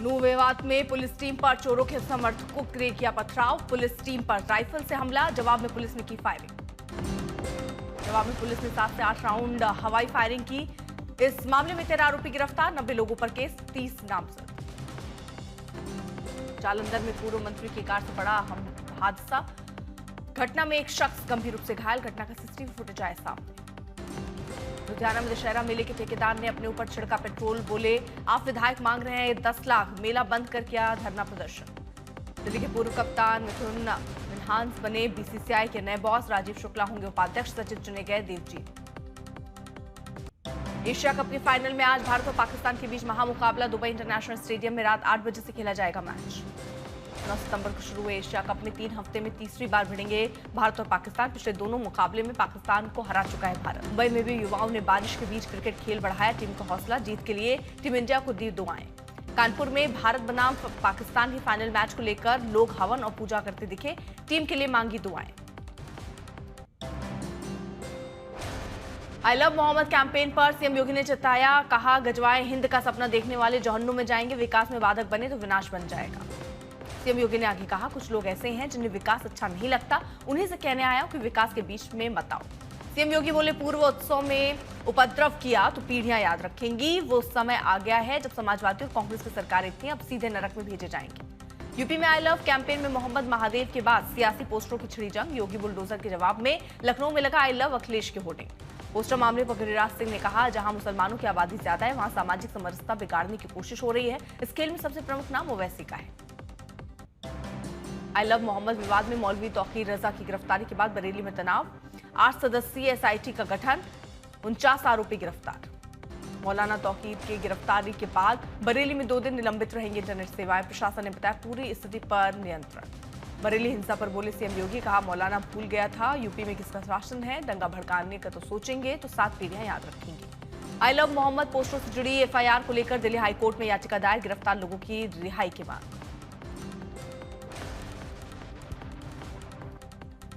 नू विवाद में पुलिस टीम पर चोरों के समर्थकों ने किया पथराव। पुलिस टीम पर राइफल से हमला, जवाब में पुलिस ने की फायरिंग। जवाब में पुलिस ने 7 से 8 राउंड हवाई फायरिंग की। इस मामले में 13 आरोपी गिरफ्तार, 90 लोगों पर केस, 30 नामजद। जालंधर में पूर्व मंत्री की कार से बड़ा हादसा। घटना में एक शख्स गंभीर रूप से घायल। घटना का सीसीटीवी फुटेज आया सामने। लुधियाना में दशहरा मेले के ठेकेदार ने अपने ऊपर छिड़का पेट्रोल। बोले, आप विधायक मांग रहे हैं 10 लाख, मेला बंद कर किया धरना प्रदर्शन। दिल्ली के पूर्व कप्तान मिथुन मिन्हास बने बीसीसीआई के नए बॉस। राजीव शुक्ला होंगे उपाध्यक्ष, सचिव चुने गए देवजीत। एशिया कप के फाइनल में आज भारत और पाकिस्तान के बीच महामुकाबला। दुबई इंटरनेशनल स्टेडियम में रात 8 बजे से खेला जाएगा मैच। 9 सितंबर को शुरू हुए एशिया कप में 3 हफ्ते में तीसरी बार भिड़ेंगे भारत और पाकिस्तान। पिछले दोनों मुकाबले में पाकिस्तान को हरा चुका है भारत। मुंबई में भी युवाओं ने बारिश के बीच क्रिकेट खेल बढ़ाया। टीम का हौसला, जीत के लिए टीम इंडिया को दी दुआएं। कानपुर में भारत बनाम पाकिस्तान के फाइनल मैच को लेकर लोग हवन और पूजा करते दिखे। टीम के लिए मांगी दुआएं। आई लव मोहम्मद कैंपेन पर सीएम योगी ने जताया, कहा गजवाए हिंद का सपना देखने वाले जहन्नुम में जाएंगे। विकास में बाधक बने तो विनाश बन जाएगा। सीएम योगी ने आगे कहा, कुछ लोग ऐसे हैं जिन्हें विकास अच्छा नहीं लगता, उन्हीं से कहने आया कि विकास के बीच में मत आओ। सीएम योगी बोले, पूर्व उत्सव में उपद्रव किया तो पीढ़ियां याद रखेंगी। वो समय आ गया है जब समाजवादी और कांग्रेस की सरकारें थी, अब सीधे नरक में भेजे जाएंगे। यूपी में आई लव कैंपेन में मोहम्मद महादेव के बाद सियासी पोस्टरों की छिड़ी जंग। योगी बुलडोजर के जवाब में लखनऊ में लगा आई लव अखिलेश के होर्डिंग। पोस्टर मामले पर गिरिराज सिंह ने कहा, जहां मुसलमानों की आबादी ज्यादा है वहां सामाजिक समरसता बिगाड़ने की कोशिश हो रही है। इस खेल में सबसे प्रमुख नाम ओवैसी का है। आई लव मोहम्मद विवाद में मौलवी तौकीर रजा की गिरफ्तारी के बाद बरेली में तनाव। 8 सदस्यीय एसआईटी का गठन, 49 आरोपी गिरफ्तार। मौलाना तौकीर की गिरफ्तारी के बाद बरेली में 2 दिन निलंबित रहेंगी इंटरनेट सेवाएं। प्रशासन ने बताया पूरी स्थिति पर नियंत्रण। बरेली हिंसा पर बोले सीएम योगी, कहा मौलाना भूल गया था यूपी में किसका शासन है, दंगा भड़काने का तो सोचेंगे तो 7 पीढ़ियां याद रखेंगी। आई लव मोहम्मद पोस्टरों से जुड़ी एफआईआर को लेकर दिल्ली हाईकोर्ट में याचिका दायर। गिरफ्तार लोगों की रिहाई की मांग।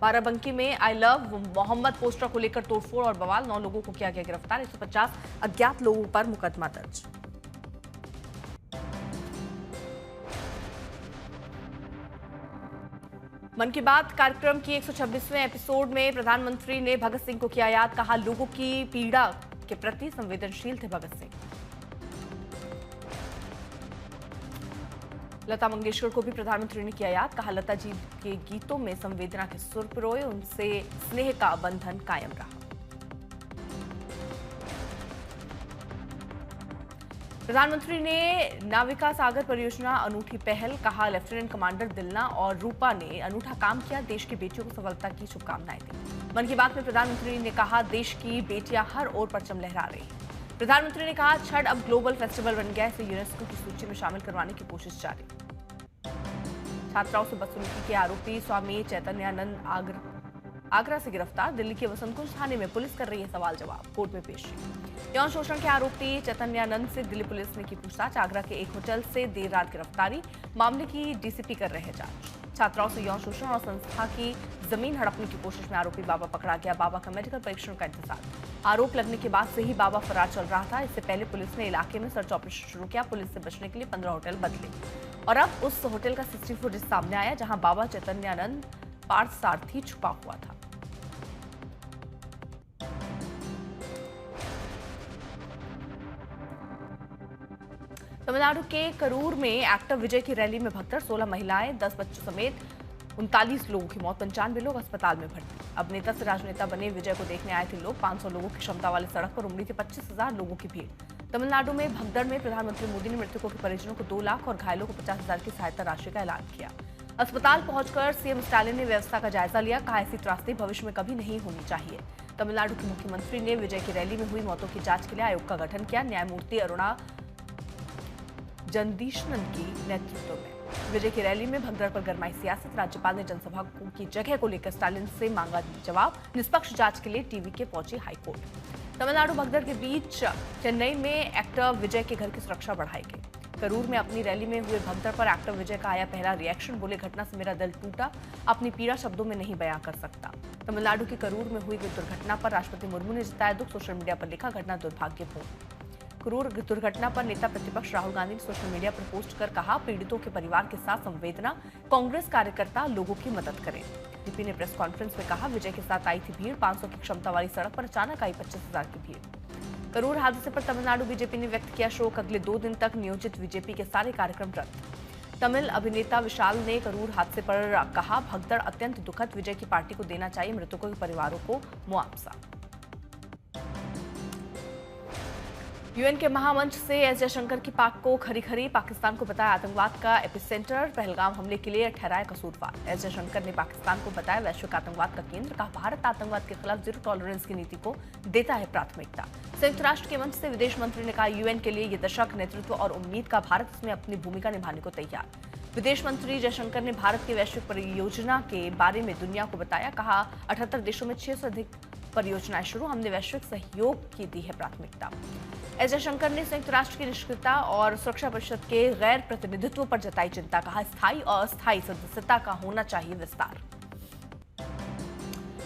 बाराबंकी में आई लव मोहम्मद पोस्टर को लेकर तोड़फोड़ और बवाल। 9 लोगों को किया गया गिरफ्तार। 150 अज्ञात लोगों पर मुकदमा दर्ज। मन की बात कार्यक्रम की 126वें एपिसोड में प्रधानमंत्री ने भगत सिंह को किया याद। कहा, लोगों की पीड़ा के प्रति संवेदनशील थे भगत सिंह। लता मंगेशकर को भी प्रधानमंत्री ने किया याद। कहा, लता जी के गीतों में संवेदना के सुर पिरोए, उनसे स्नेह का बंधन कायम रहा। प्रधानमंत्री ने नाविका सागर परियोजना अनूठी पहल। कहा, लेफ्टिनेंट कमांडर दिलना और रूपा ने अनूठा काम किया, देश की बेटियों को सफलता की शुभकामनाएं दी। मन की बात में प्रधानमंत्री ने कहा, देश की बेटियां हर ओर परचम लहरा रही हैं। प्रधानमंत्री ने कहा, छठ अब ग्लोबल फेस्टिवल बन गया, इसे यूनेस्को की सूची में शामिल करवाने की कोशिश जारी। छात्राओं से बदसलूकी के आरोपी स्वामी चैतन्यानंद आगरा से गिरफ्तार। दिल्ली के वसंतकुंज थाने में पुलिस कर रही है सवाल जवाब, कोर्ट में पेशी। यौन शोषण के आरोपी चैतन्यानंद से दिल्ली पुलिस ने की पूछताछ। आगरा के एक होटल से देर रात गिरफ्तारी, मामले की डीसीपी कर रहे हैं जांच। छात्राओं से यौन शोषण और संस्था की जमीन हड़पने की कोशिश में आरोपी बाबा पकड़ा गया। बाबा का मेडिकल परीक्षण का इंतजार। आरोप लगने के बाद से ही बाबा फरार चल रहा था। इससे पहले पुलिस ने इलाके में सर्च ऑपरेशन शुरू किया। पुलिस से बचने के लिए 15 होटल बदले और अब उस होटल का सीसीटीवी फुटेज सामने आया जहां बाबा चैतन्यानंद पार्थसारथी छुपा हुआ था। तमिलनाडु के करूर में एक्टर विजय की रैली में भगदड़। 16 महिलाएं, 10 बच्चों समेत 39 लोगों की मौत, 95 लोग अस्पताल में भर्ती। अब नेता से राजनेता बने विजय को देखने आए थे लोग। 500 लोगों की क्षमता वाली सड़क पर उमड़ी थी 25,000 लोगों की भीड़। तमिलनाडु में भगदड़ में प्रधानमंत्री मोदी ने मृतकों के परिजनों को 2 लाख और घायलों को 50,000 की सहायता राशि का ऐलान किया। अस्पताल पहुंचकर सीएम स्टालिन ने व्यवस्था का जायजा लिया। कहा, ऐसी त्रासदी भविष्य में कभी नहीं होनी चाहिए। तमिलनाडु के मुख्यमंत्री ने विजय की रैली में हुई मौतों की जांच के लिए आयोग का गठन किया। न्यायमूर्ति अरुणा जगदीशनन की नेतृत्व में विजय की रैली में भगदड़ पर गरमाई सियासत। राज्यपाल ने जनसभा की जगह को लेकर स्टालिन से मांगा जवाब। निष्पक्ष जांच के लिए टीवी के पहुंची हाईकोर्ट। तमिलनाडु भगदड़ के बीच चेन्नई में एक्टर विजय के घर की सुरक्षा बढ़ाई गई। करूर में अपनी रैली में हुए भगदड़ पर एक्टर विजय का आया पहला रिएक्शन। बोले, घटना से मेरा दिल टूटा, अपनी पीड़ा शब्दों में नहीं बयां कर सकता। तमिलनाडु के करूर में हुई दुर्घटना पर राष्ट्रपति मुर्मू ने जताया दुख। सोशल मीडिया पर लिखा, घटना दुर्भाग्यपूर्ण। क्रूर दुर्घटना पर नेता प्रतिपक्ष राहुल गांधी ने सोशल मीडिया पर पोस्ट कर कहा, पीड़ितों के परिवार के साथ संवेदना, कांग्रेस कार्यकर्ता लोगों की मदद करें। डीपी ने प्रेस कॉन्फ्रेंस में कहा, विजय के साथ आई थी भीड़, 500 की क्षमता वाली सड़क पर अचानक आई 25,000 की भीड़। करूर हादसे पर तमिलनाडु बीजेपी ने व्यक्त किया शोक, अगले 2 दिन तक नियोजित बीजेपी के सारे कार्यक्रम रद्द। तमिल अभिनेता विशाल ने करूर हादसे पर कहा, भगदड़ अत्यंत दुखद, विजय की पार्टी को देना चाहिए मृतकों के परिवारों को मुआवजा। यूएन के महामंच से एस जयशंकर की पाक को खरी पाकिस्तान को बताया आतंकवाद का एपिसेंटर, पहलगाम हमले के लिए ठहराया कसूरवार। एस जयशंकर ने पाकिस्तान को बताया वैश्विक आतंकवाद का केंद्र, कहा भारत आतंकवाद के खिलाफ जीरो टॉलरेंस की नीति को देता है प्राथमिकता। संयुक्त राष्ट्र के मंच से विदेश मंत्री ने कहा, यूएन के लिए ये दशक नेतृत्व और उम्मीद का, भारत इसमें अपनी भूमिका निभाने को तैयार। विदेश मंत्री जयशंकर ने भारत की वैश्विक परियोजना के बारे में दुनिया को बताया, कहा 78 देशों में 600 से अधिक परियोजनाएं शुरू, हमने वैश्विक सहयोग की दी है प्राथमिकता। एस जयशंकर ने संयुक्त राष्ट्र की निष्क्रियता और सुरक्षा परिषद के गैर प्रतिनिधित्व पर जताई चिंता, कहा स्थायी और अस्थायी सदस्यता का होना चाहिए विस्तार।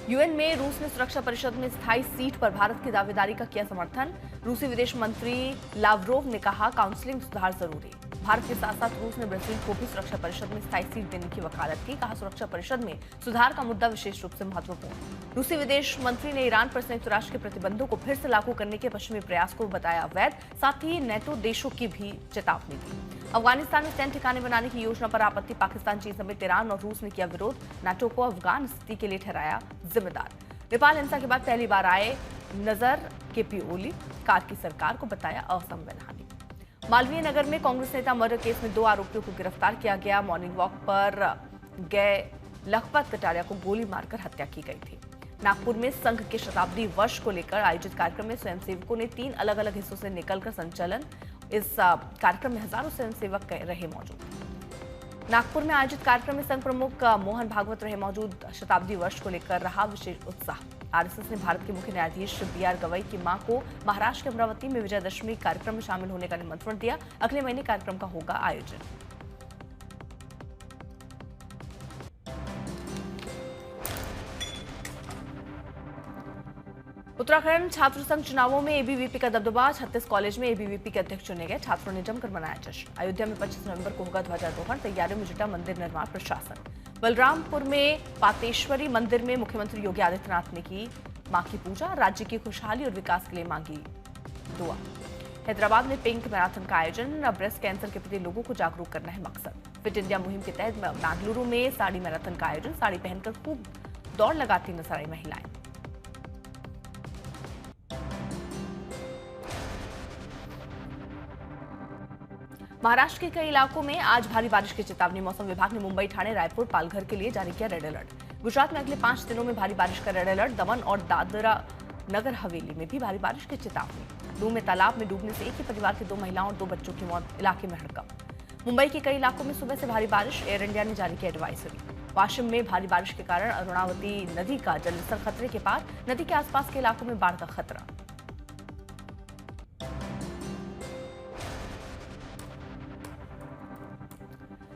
यूएन में रूस ने सुरक्षा परिषद में स्थायी सीट पर भारत की दावेदारी का किया समर्थन। रूसी विदेश मंत्री लावरोव ने कहा, काउंसलिंग सुधार जरूरी। भारत के साथ साथ रूस ने ब्राजील को भी सुरक्षा परिषद में स्थायी सीट देने की वकालत की, कहा सुरक्षा परिषद में सुधार का मुद्दा विशेष रूप से महत्वपूर्ण। रूसी विदेश मंत्री ने ईरान पर संयुक्त राष्ट्र के प्रतिबंधों को फिर से लागू करने के पश्चिमी प्रयास को बताया अवैध, साथ ही नेटो देशों की भी चेतावनी दी। अफगानिस्तान में सैन्य ठिकाने बनाने की योजना पर आपत्ति, पाकिस्तान, चीन समेत ईरान और रूस ने किया विरोध, नाटो को अफगान स्थिति के लिए ठहराया जिम्मेदार। नेपाल हिंसा के बाद पहली बार आए नजर केपी ओली, कार की सरकार को बताया असंवैधानिक। मालवीय नगर में कांग्रेस नेता मर्डर केस में 2 आरोपियों को गिरफ्तार किया गया। मॉर्निंग वॉक पर गए लखपत कटारिया को गोली मारकर हत्या की गई थी। नागपुर में संघ के शताब्दी वर्ष को लेकर आयोजित कार्यक्रम में स्वयंसेवकों ने 3 अलग अलग हिस्सों से निकलकर संचालन, इस कार्यक्रम में हजारों स्वयंसेवक रहे मौजूद। नागपुर में आयोजित कार्यक्रम में संघ प्रमुख मोहन भागवत रहे मौजूद। शताब्दी वर्ष को लेकर रहा विशेष उत्साह। आरएसएस ने भारत के मुख्य न्यायाधीश बीआर गवई की मां को महाराष्ट्र के अमरावती में विजयदशमी कार्यक्रम में शामिल होने का निमंत्रण दिया। अगले महीने कार्यक्रम का होगा आयोजन। उत्तराखंड छात्र संघ चुनावों में एबीवीपी का दबदबा, 36 कॉलेज में एबीवीपी के अध्यक्ष चुने गए। छात्रों ने जमकर मनाया जश्न। अयोध्या में 25 नवंबर को होगा ध्वजारोहण, तैयारियों में जुटा मंदिर निर्माण प्रशासन। बलरामपुर में पातेश्वरी मंदिर में मुख्यमंत्री योगी आदित्यनाथ ने की मां की पूजा, राज्य की खुशहाली और विकास के लिए मांगी दुआ। हैदराबाद में पिंक मैराथन का आयोजन, ब्रेस्ट कैंसर के प्रति लोगों को जागरूक करना है मकसद। फिट इंडिया मुहिम के तहत बेंगलुरु में साड़ी मैराथन का आयोजन, साड़ी पहनकर खूब दौड़ लगाती नजर आई महिलाएं। महाराष्ट्र के कई इलाकों में आज भारी बारिश की चेतावनी। मौसम विभाग ने मुंबई, ठाणे, रायपुर, पालघर के लिए जारी किया रेड अलर्ट। गुजरात में अगले 5 दिनों में भारी बारिश का रेड अलर्ट। दमन और दादरा नगर हवेली में भी भारी बारिश की चेतावनी। नूह में तालाब में डूबने से एक ही परिवार के 2 महिलाओं और 2 बच्चों की मौत, इलाके में हड़कंप। मुंबई के कई इलाकों में सुबह से भारी बारिश, एयर इंडिया ने जारी की एडवाइजरी। वाशिम में भारी बारिश के कारण अरुणावती नदी का जलस्तर खतरे के पार, नदी के आसपास के इलाकों में बाढ़ का खतरा।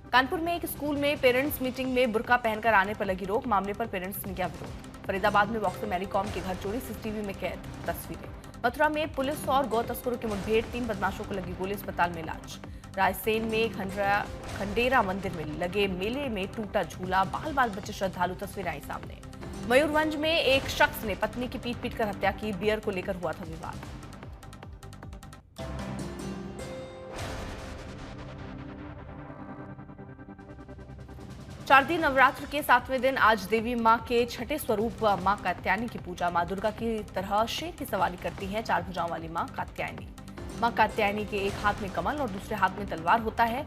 कानपुर में एक स्कूल में पेरेंट्स मीटिंग में बुर्का पहनकर आने पर लगी रोक, मामले पर पेरेंट्स ने किया विरोध। फरीदाबाद में बॉक्सर मैरी कॉम के घर चोरी, सीसीटीवी में कैद तस्वीरें। मथुरा में पुलिस और गौ तस्करों की मुठभेड़, 3 बदमाशों को लगी गोली, अस्पताल में इलाज। रायसेन में खंडेरा मंदिर में लगे मेले में टूटा झूला, बाल बाल बचे श्रद्धालु, तस्वीरें आई सामने। मयूरभंज में एक शख्स ने पत्नी की पीट कर हत्या की, बियर को लेकर हुआ था विवाद। शारदीय नवरात्र के 7वें दिन आज देवी मां के छठे स्वरूप मां कात्यायनी की पूजा। मां दुर्गा की तरह शेर की सवारी करती है 4 भुजाओं वाली मां कात्यायनी। मां कात्यायनी के एक हाथ में कमल और दूसरे हाथ में तलवार होता है।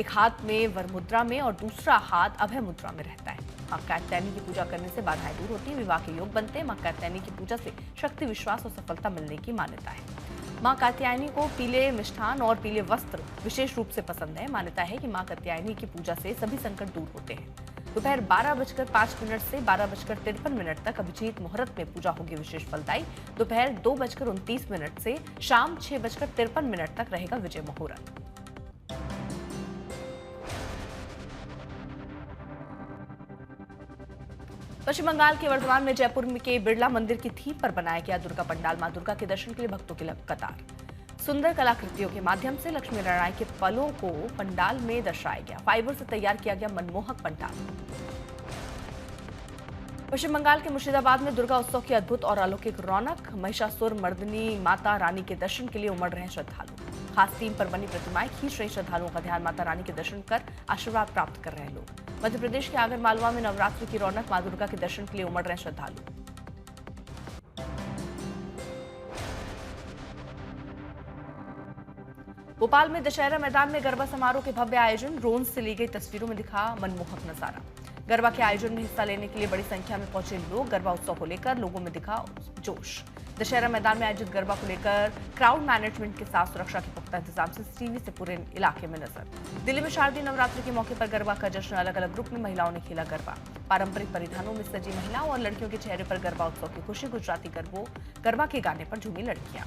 एक हाथ में वरमुद्रा में और दूसरा हाथ अभय मुद्रा में रहता है। मां कात्यायनी की पूजा करने से बाधाएं दूर होती हैं, विवाह के योग बनते हैं। मां कात्यायनी की पूजा से शक्ति, विश्वास और सफलता मिलने की मान्यता है। मां कात्यायनी को पीले मिष्ठान और पीले वस्त्र विशेष रूप से पसंद है। मान्यता है कि मां कात्यायनी की पूजा से सभी संकट दूर होते हैं। दोपहर 12:05 से 12:53 तक अभिजीत मुहूर्त में पूजा होगी विशेष फलदायी। दोपहर 2:29 से शाम 6:53 तक रहेगा विजय मुहूर्त। पश्चिम बंगाल के वर्धमान में जयपुर के बिरला मंदिर की थीम पर बनाया गया दुर्गा पंडाल। मां दुर्गा के दर्शन के लिए भक्तों की कतार। सुंदर कलाकृतियों के माध्यम से लक्ष्मी नारायण के पलों को पंडाल में दर्शाया गया। फाइबर से तैयार किया गया मनमोहक पंडाल। पश्चिम बंगाल के मुर्शिदाबाद में दुर्गा उत्सव की अद्भुत और अलौकिक रौनक। महिषासुर मर्दिनी माता रानी के दर्शन के लिए उमड़ रहे हैं श्रद्धालु। खास थीम पर बनी प्रतिमाएं खींच रही श्रद्धालुओं का ध्यान। माता रानी के दर्शन कर आशीर्वाद प्राप्त कर रहे हैं लोग। मध्य प्रदेश के आगर मालवा में नवरात्रि की रौनक। मां दुर्गा के दर्शन के लिए उमड़ रहे हैं श्रद्धालु। भोपाल में दशहरा मैदान में गरबा समारोह के भव्य आयोजन। ड्रोन से ली गई तस्वीरों में दिखा मनमोहक नजारा। गरबा के आयोजन में हिस्सा लेने के लिए बड़ी संख्या में पहुंचे लोग। गरबा उत्सव को लेकर लोगों में दिखा जोश। दशहरा मैदान में आयोजित गरबा को लेकर क्राउड मैनेजमेंट के साथ सुरक्षा के पुख्ता इंतजाम। सीसीटीवी से पूरे इलाके में नजर। दिल्ली में शारदीय नवरात्रि के मौके पर गरबा का जश्न। अलग अलग ग्रुप में महिलाओं ने खेला गरबा। पारंपरिक परिधानों में सजी महिलाओं और लड़कियों के चेहरे पर गरबा उत्सव की खुशी। गुजराती गरबा के गाने पर झूमी लड़कियां।